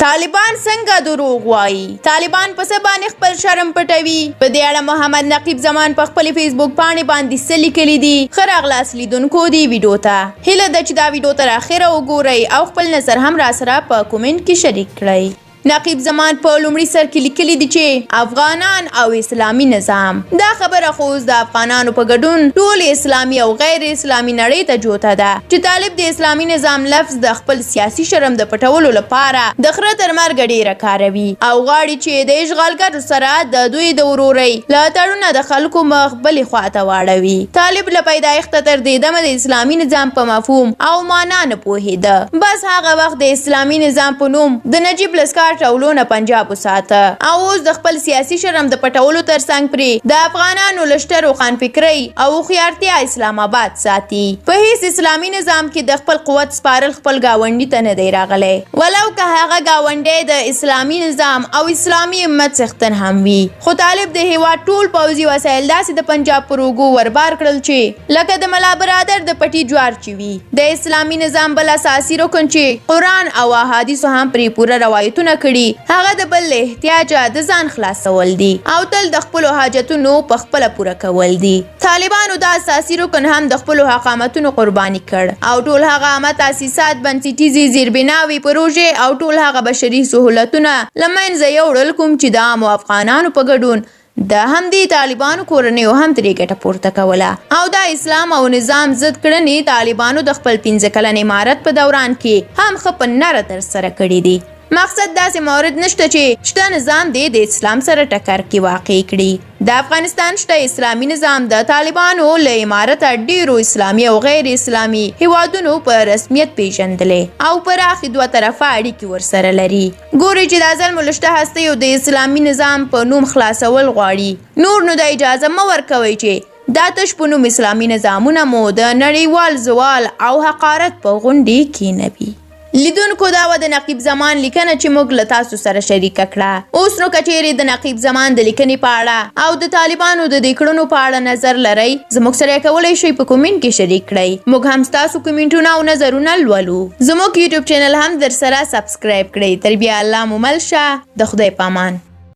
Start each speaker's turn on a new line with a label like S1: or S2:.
S1: طالبان څنګه دروغ وایي؟ طالبان په څه باندې خپل شرم پټوي؟ په دې اړه محمد نقیب زمان په خپل فیسبوک باندې څه لیکلي دي؟ ښه راغلاست لیدونکو دې ویډیو ته. هیله ده چې دا ویډیو تر اخره وګورئ او خپل نظر هم راسره په کومنټ کې شریک کړئ. نقیب زمان په لومړي سر کې لیکلي دي چې افغانان او اسلامي نظام. دا خبره خو د افغانانو په ګډون ټول اسلامي او غیر اسلامي نړۍ ته جوته ده چې طالب د اسلامي نظام لفظ د خپل سیاسي شرم د پټولو لپاره د خره تر مرګه ډیره کاروي او غواړي چې د اشغالګرو سره د دوی د ورورۍ له تړونه د خلکو مخ بلې خواته واړوي. طالب له پیدایښته تر دې دمه د اسلامي نظام په مفهوم او معنا نه پوهېده. بس هغه وخت د اسلامي نظام په نوم د نجیب لسکار ټولونه پنجاب وساته او اوس د خپل سیاسي شرم د پټولو ترڅنګ پرې د افغانانو لشتر روښان فکرۍ او هوښیارتیا اسلام آباد ساتي. په هیڅ اسلامي نظام کې د خپل قوت سپارل خپل ګاونډي ته نه دی راغلی، ولو که هغه ګاونډی د اسلامي نظام او اسلامي امت څښتن هم وي. خو طالب د هیواد ټول پوځي وسایل داسې د پنجاب پر اوږو وربار کړل چې لکه د ملا برادر د پټي جوار چې وي. د اسلامي نظام بل اساسي رکن چې قرآن او احادیثو هم پرې پوره روایتونه هغه د بل احتیاجه د ځان خلاصول دي او تل د خپلو حاجتونو په خپله پوره کول دي. طالبانو دا اساسي رکن هم د خپلو حقامتونو قرباني کړ او ټول هغه عامه تاسیسات، بنسټیزې زیربناوې، پروژې او ټول هغه بشري سهولتونه له منځه یوړل کوم چې د عامو افغانانو په ګډون د همدې طالبانو کورنیو هم ترې ګټه پورته کوله او دا اسلام او نظام ضد کړنې طالبانو د خپل 15 کلن امارت په دوران کې هم ښه په نره ترسره کړي دي. مقصد داسې مورد نشته چې شته نظام د اسلام سره ټکر کې واقع کړي. د افغانستان شته اسلامي نظام د طالبانو له امارت ډیرو اسلامي او غیر اسلامي هیوادونو په رسمیت پیژندلې او پراخې دوه طرفه اړیکې ورسره لري. ګورئ چې دا ظلم لشته هستیو د اسلامي نظام په نوم خلاصول غواړي. نور نو د اجازه مه ورکوئ چې دا تش په نوم اسلامي نظامونه مو د نړیوال زوال او حقارت په غونډې کې نه وي. لیدونکو دا و د نقیب زمان لیکنه چې موږ له تاسو سره شریکه کړه. اوس نو کچېرې د نقیب زمان د لیکنې په اړه او د طالبانو د دې کړنو په اړه نظر لرئ، زموږ سره کولی شئ په کومنټ کې شریک کړئ. موږ هم ستاسو کومنټونه او نظرونه لولو. زموږ یوټیوب چینل هم در سره سبسکرایب کړئ. تر بیا الله مو مل شه. د خدای پامان.